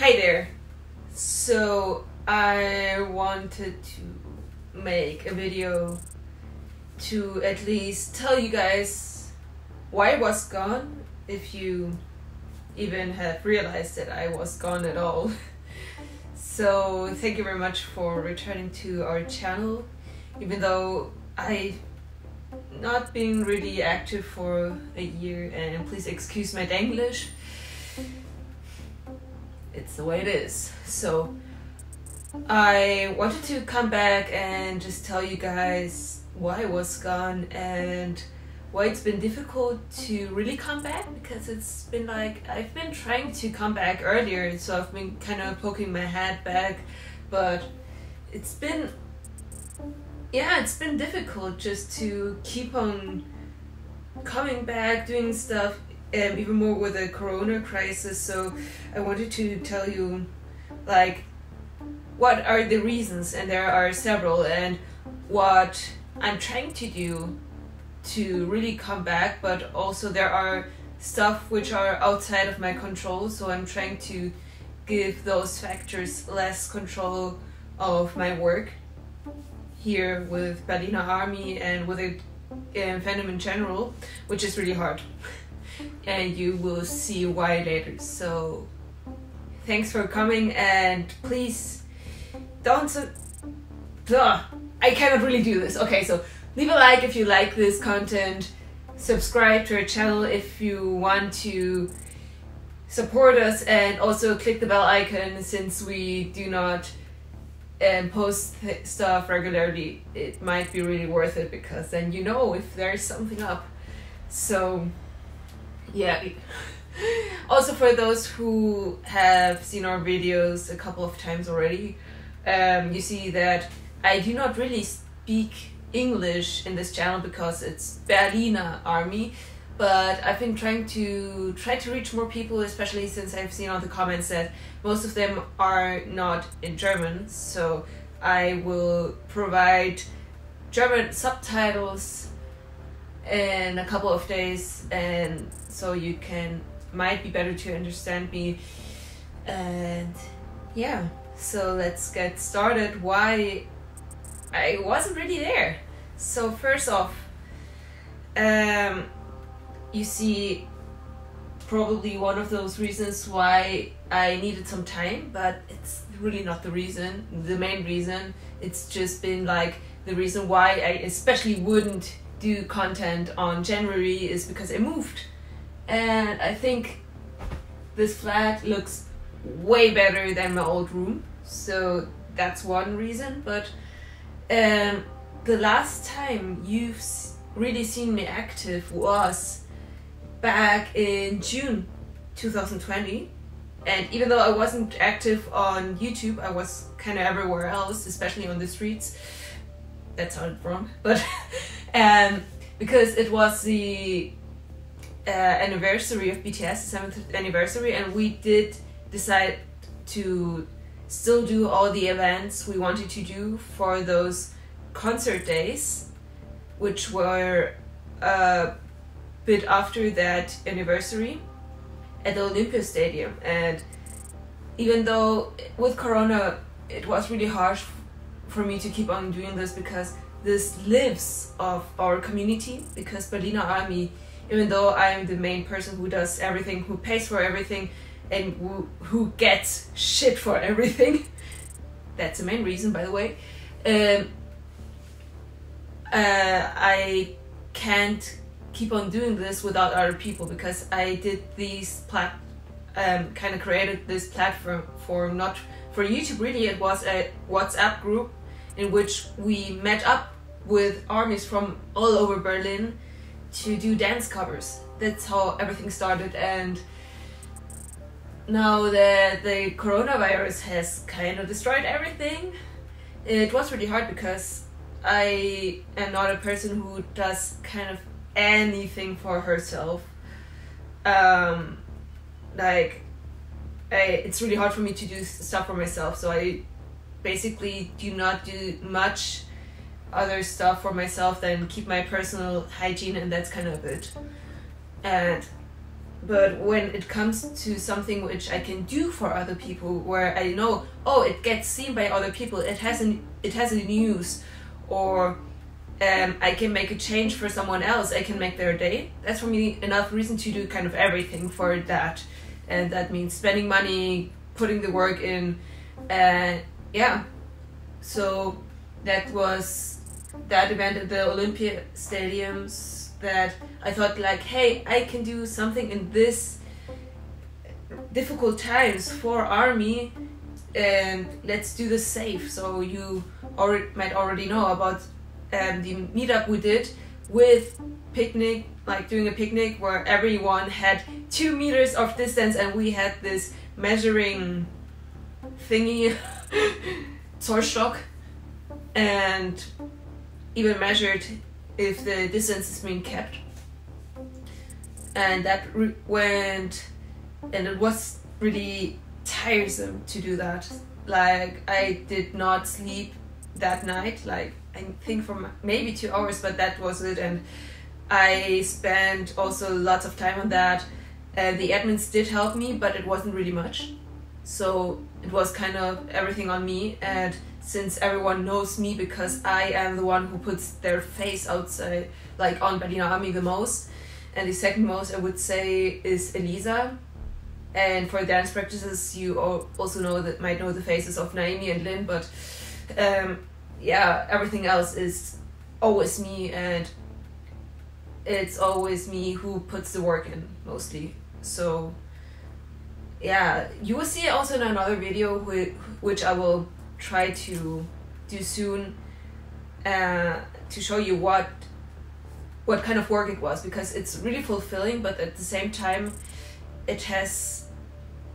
Hi there. So I wanted to make a video to at least tell you guys why I was gone, if you even have realized that I was gone at all. So thank you very much for returning to our channel, even though I've not been really active for a year, and please excuse my Denglish. It's the way it is. So I wanted to come back and just tell you guys why I was gone and why it's been difficult to really come back, because it's been like I've been trying to come back earlier, so I've been kind of poking my head back, but it's been difficult just to keep on coming back, doing stuff, even more with the corona crisis. So I wanted to tell you like what are the reasons, and there are several, and what I'm trying to do to really come back, but also there are stuff which are outside of my control, so I'm trying to give those factors less control of my work here with Berliner Army and with the fandom in general, which is really hard. And you will see why later. So thanks for coming, and please don't I cannot really do this. Okay, so leave a like if you like this content, subscribe to our channel if you want to support us, and also click the bell icon, since we do not post stuff regularly. It might be really worth it, because then you know if there's something up. So yeah. Also, for those who have seen our videos a couple of times already, you see that I do not really speak English in this channel because it's Berliner Army, but I've been trying to reach more people, especially since I've seen on the comments that most of them are not in German. So I will provide German subtitles in a couple of days, and so you might be better to understand me. And yeah, so let's get started why I wasn't really there. So first off, you see probably one of those reasons why I needed some time, but it's really not the main reason. It's just been like the reason why I especially wouldn't do content on January is because I moved, and I think this flat looks way better than my old room, so that's one reason. But the last time you've really seen me active was back in June 2020, and even though I wasn't active on YouTube, I was kind of everywhere else, especially on the streets. That sounded wrong, but because it was the anniversary of BTS, the 7th anniversary, and we did decide to still do all the events we wanted to do for those concert days, which were a bit after that anniversary at the Olympia Stadium. And even though with Corona it was really harsh for me to keep on doing this, because this lives of our community, because Berliner Army, even though I'm the main person who does everything, who pays for everything, and who gets shit for everything, that's the main reason, by the way, I can't keep on doing this without other people, because I did these kind of created this platform for not for YouTube really. It was a WhatsApp group in which we met up with armies from all over Berlin to do dance covers. That's how everything started. And now that the coronavirus has kind of destroyed everything, it was really hard, because I am not a person who does kind of anything for herself. It's really hard for me to do stuff for myself, so I basically do not do much other stuff for myself than keep my personal hygiene, and that's kind of it. And but when it comes to something which I can do for other people, where I know, oh, it gets seen by other people, it has a news, or I can make a change for someone else, I can make their day. That's for me enough reason to do kind of everything for that. And that means spending money, putting the work in, yeah. So that was that event at the Olympia stadiums that I thought like, hey, I can do something in this difficult times for army, and let's do this safe. So you might already know about the meetup we did with picnic, like doing a picnic where everyone had 2 meters of distance, and we had this measuring thingy, Zollstock, and even measured if the distance is being kept. And that went, and it was really tiresome to do that. Like, I did not sleep that night, like I think for maybe 2 hours, but that was it. And I spent also lots of time on that. The admins did help me, but it wasn't really much. So it was kind of everything on me. And since everyone knows me because I am the one who puts their face outside, like on Berliner Army the most. And the second most I would say is Elisa. And for dance practices, you also might know the faces of Naomi and Lynn, but yeah, everything else is always me, and it's always me who puts the work in mostly. So yeah, you will see also in another video which I will try to do soon, to show you what kind of work it was, because it's really fulfilling, but at the same time it has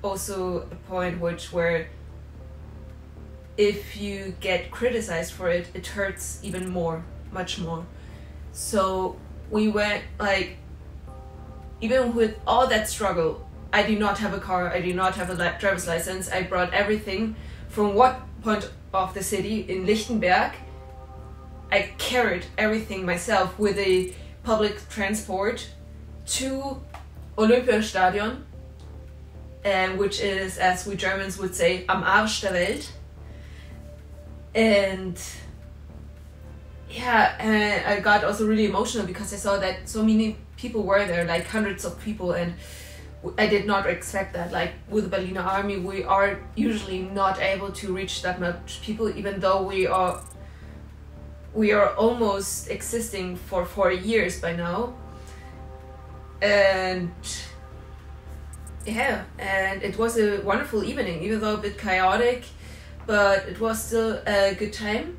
also a point where if you get criticized for it, it hurts even more, much more. So we went, like, even with all that struggle, I did not have a car, I did not have a driver's license. I brought everything from one point of the city in Lichtenberg. I carried everything myself with a public transport to Olympiastadion, which is, as we Germans would say, am Arsch der Welt. And yeah, and I got also really emotional because I saw that so many people were there, like hundreds of people, and I did not expect that. Like with the Berliner Army, we are usually not able to reach that much people, even though we are almost existing for 4 years by now. And yeah, and it was a wonderful evening, even though a bit chaotic, but it was still a good time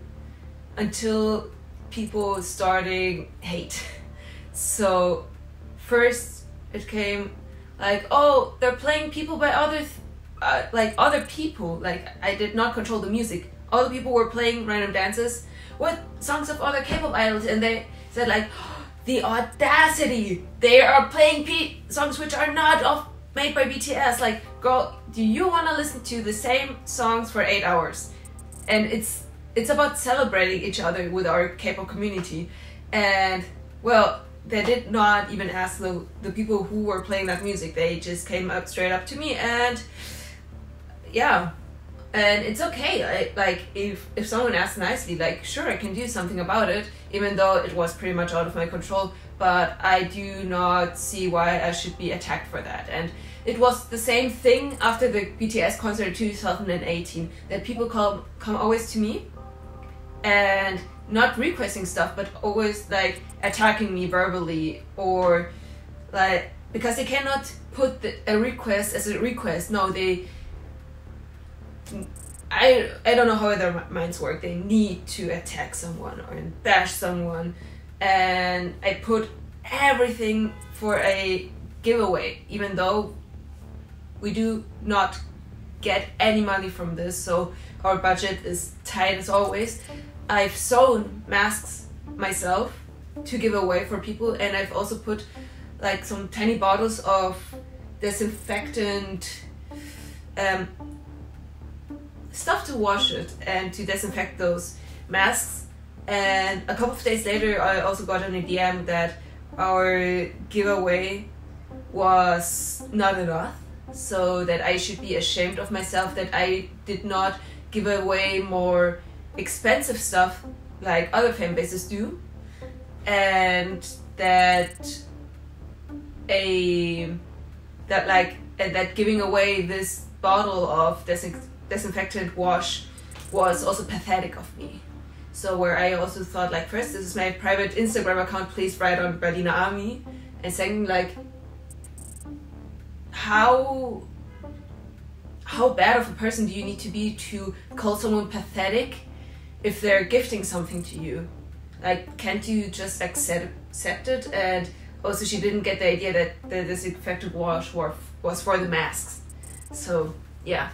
until people starting hate. So first it came like, oh, they're playing people by other people. Like, I did not control the music. Other people were playing random dances with songs of other K-pop idols, and they said like, oh, the audacity! They are playing songs which are not made by BTS. Like, girl, do you want to listen to the same songs for 8 hours? And it's about celebrating each other with our K-pop community. And well, they did not even ask the people who were playing that music. They just came up straight up to me, and yeah, and it's okay. Like if someone asks nicely, like, sure, I can do something about it, even though it was pretty much out of my control. But I do not see why I should be attacked for that. And it was the same thing after the BTS concert in 2018, that people come always to me and not requesting stuff, but always like attacking me verbally, or like, because they cannot put a request as a request. No, I don't know how their minds work. They need to attack someone or bash someone. And I put everything for a giveaway, even though we do not get any money from this, so our budget is tight as always. I've sewn masks myself to give away for people, and I've also put like some tiny bottles of disinfectant stuff to wash it and to disinfect those masks. And a couple of days later, I also got an DM that our giveaway was not enough, so that I should be ashamed of myself that I did not give away more expensive stuff like other fan bases do, and that giving away this bottle of disinfectant wash was also pathetic of me. So where I also thought, like, first, this is my private Instagram account, please write on Berliner Army, and second, like, how bad of a person do you need to be to call someone pathetic if they're gifting something to you? Like, can't you just accept it? And also, she didn't get the idea that the disinfectant wash was for the masks. So yeah,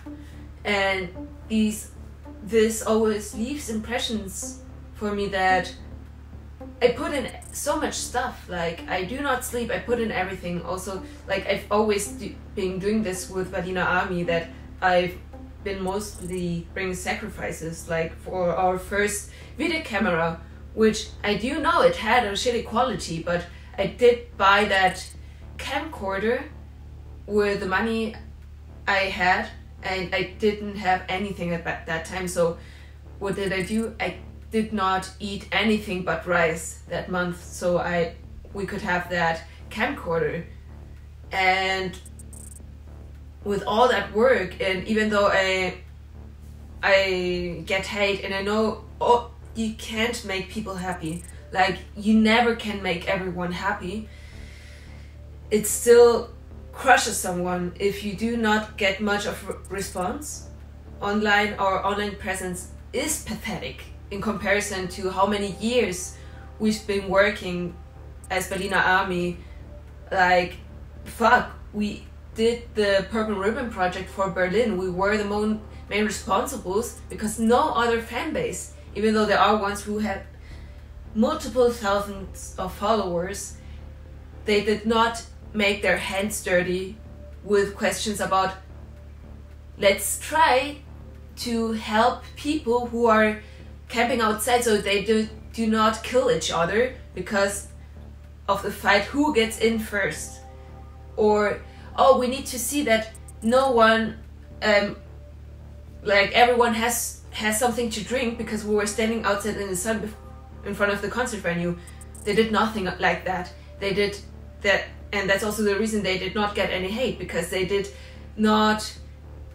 and this always leaves impressions for me that I put in so much stuff. Like, I do not sleep, I put in everything. Also, like, I've always been doing this with Berliner Army, that I've been mostly bringing sacrifices. Like, for our first video camera, which I do know it had a shitty quality, but I did buy that camcorder with the money I had, and I didn't have anything at that time. So what did I do? I did not eat anything but rice that month, so we could have that camcorder. And with all that work, and even though I get hate, and I know, you can't make people happy, like, you never can make everyone happy, it still crushes someone if you do not get much of a response. Online presence is pathetic in comparison to how many years we've been working as Berliner Army. Like, fuck, we did the Purple Ribbon project for Berlin. We were the main responsibles, because no other fan base, even though there are ones who had multiple thousands of followers, they did not make their hands dirty with questions about, let's try to help people who are camping outside so they do not kill each other because of the fight who gets in first. Or, we need to see that no one, like, everyone has something to drink because we were standing outside in the sun in front of the concert venue. They did nothing like that. They did that, and that's also the reason they did not get any hate, because they did not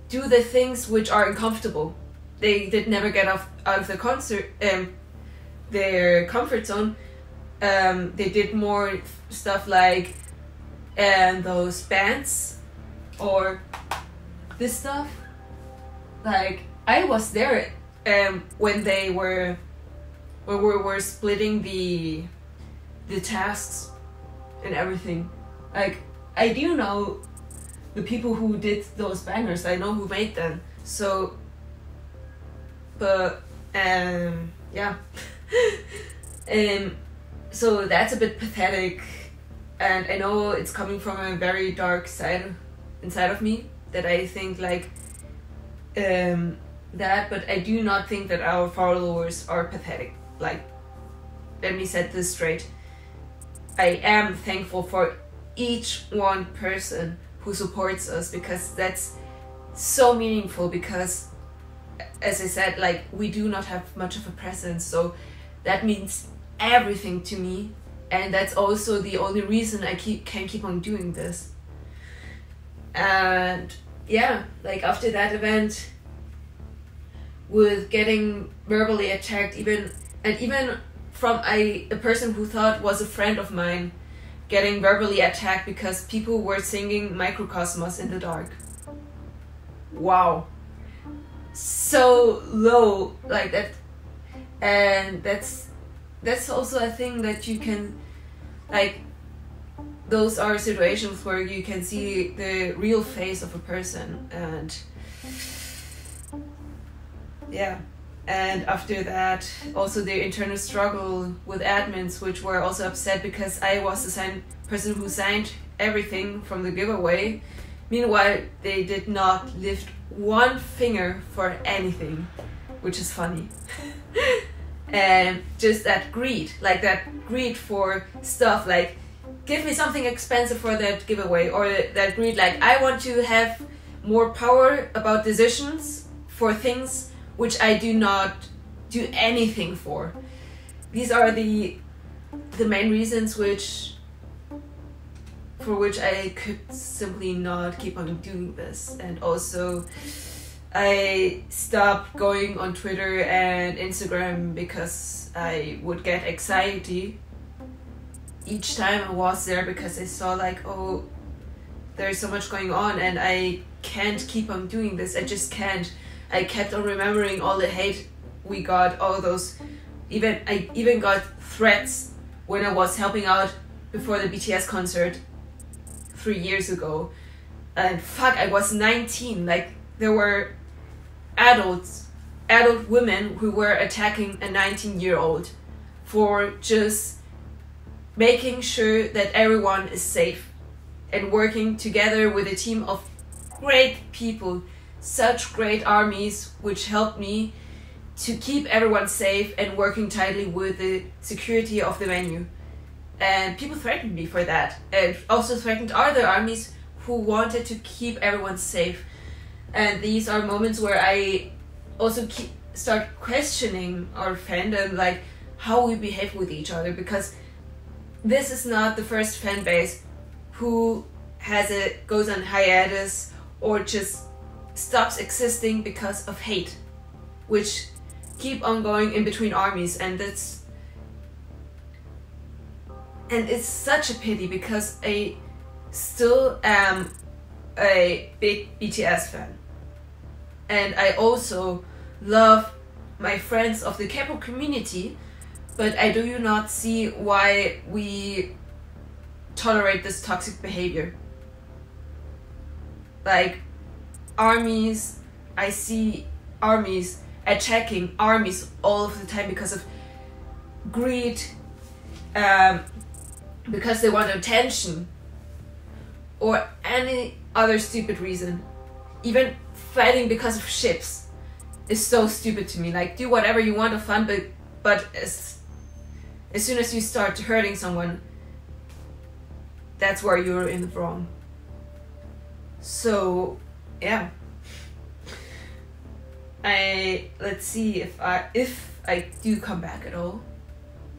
do the things which are uncomfortable. They did never get out of the their comfort zone. They did more stuff like those bands or this stuff. Like, I was there when we were splitting the tasks and everything. Like, I do know the people who did those banners. I know who made them. So, but yeah. So that's a bit pathetic, and I know it's coming from a very dark side inside of me, that I think like that, but I do not think that our followers are pathetic. Like, let me set this straight. I am thankful for each one person who supports us, because that's so meaningful, because as I said, like, we do not have much of a presence, so that means everything to me, and that's also the only reason I can keep on doing this. And yeah, like, after that event, with getting verbally attacked, even from a person who thought was a friend of mine, getting verbally attacked because people were singing Microcosmos in the dark. Wow. So low, like that. And that's also a thing that you can, like, those are situations where you can see the real face of a person. And yeah. And after that, also the internal struggle with admins, which were also upset because I was the person who signed everything from the giveaway. Meanwhile, they did not lift one finger for anything, which is funny. And just that greed for stuff, like, give me something expensive for that giveaway, or that greed, like I want to have more power about decisions for things which I do not do anything for. These are the main reasons for which I could simply not keep on doing this. And also I stopped going on Twitter and Instagram because I would get anxiety each time I was there, because I saw like, oh, there's so much going on and I can't keep on doing this. I just can't. I kept on remembering all the hate we got, all those, I even got threats when I was helping out before the BTS concert 3 years ago. And fuck, I was 19. Like, there were adult women who were attacking a 19-year-old for just making sure that everyone is safe and working together with a team of great people, such great armies, which helped me to keep everyone safe and working tightly with the security of the venue. And people threatened me for that, and also threatened other armies who wanted to keep everyone safe. And these are moments where I also start questioning our fandom, like how we behave with each other, because this is not the first fan base who goes on hiatus or just stops existing because of hate, which keep on going in between armies. And it's such a pity, because I still am a big BTS fan, and I also love my friends of the K-pop community, but I do not see why we tolerate this toxic behavior. Like armies, I see armies attacking armies all of the time because of greed, because they want attention, or any other stupid reason. Even fighting because of ships is so stupid to me. Like, do whatever you want of fun, but as soon as you start hurting someone, that's where you're in the wrong. So yeah, let's see if I do come back at all.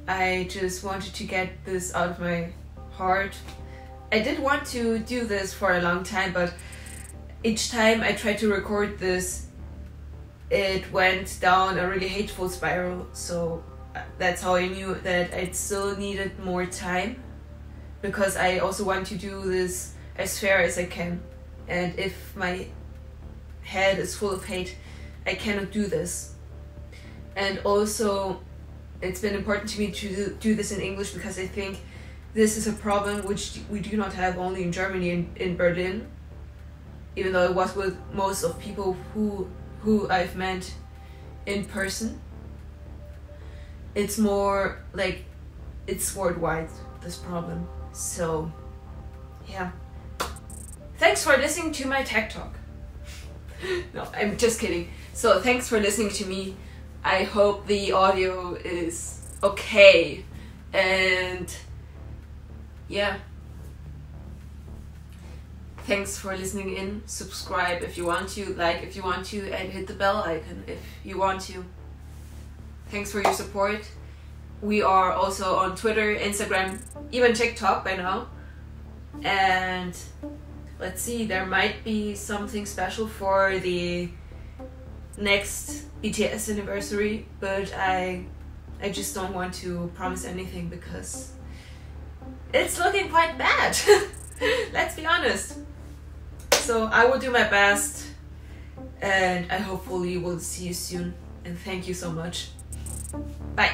I just wanted to get this out of my heart. I did want to do this for a long time, but each time I tried to record this, it went down a really hateful spiral. So that's how I knew that I still needed more time, because I also want to do this as fair as I can. And if my head is full of hate, I cannot do this. And also, it's been important to me to do this in English, because I think this is a problem which we do not have only in Germany, in Berlin, even though it was with most of people who I've met in person. It's more like it's worldwide, this problem. So yeah, thanks for listening to my tech talk. No, I'm just kidding. So thanks for listening to me. I hope the audio is okay, and yeah, thanks for listening in. Subscribe if you want to, like if you want to, and hit the bell icon if you want to. Thanks for your support. We are also on Twitter, Instagram, even TikTok by now. And let's see, there might be something special for the next BTS anniversary, but I just don't want to promise anything, because it's looking quite bad. Let's be honest. So I will do my best, and I hopefully will see you soon. And thank you so much. Bye.